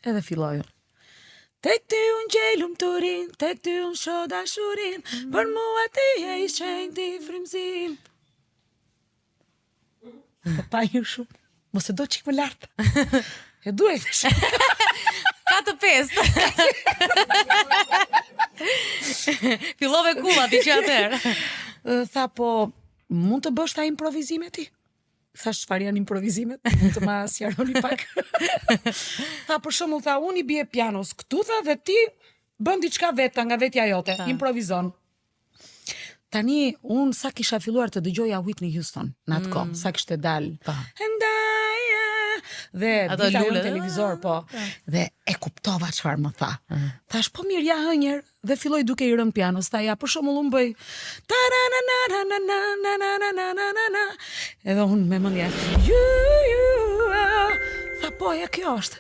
Edhe filloj unë. Tek ty unë gjej lumturin, tek ty unë shoh dashurin, për mua ti je i shenjti frymëzim. Po pa ju shumë, mos e do qik më lartë. E duhet Ka të pestë. Fillove kulla ti që atëherë. Tha po, mund të bësh ta improvizime ti? Thash çfarë janë improvizimet? Mund të ma sqaroni pak. Tha për shembull, tha unë i bie pianos këtu, tha dhe ti bën diçka vetë nga vetja jote, improvizon. Tani unë sa kisha filluar të dëgjoja Whitney Houston në atë kohë, sa kishte dalë. And dhe ato dita lule në televizor, po. Dhe e kuptova çfarë më tha. Thash po mirë, ja hënjer, dhe filloi duke i rënë pianos. Tha ja, për shembull unë bëj edhe unë me mendje. Tha po, ja kjo është.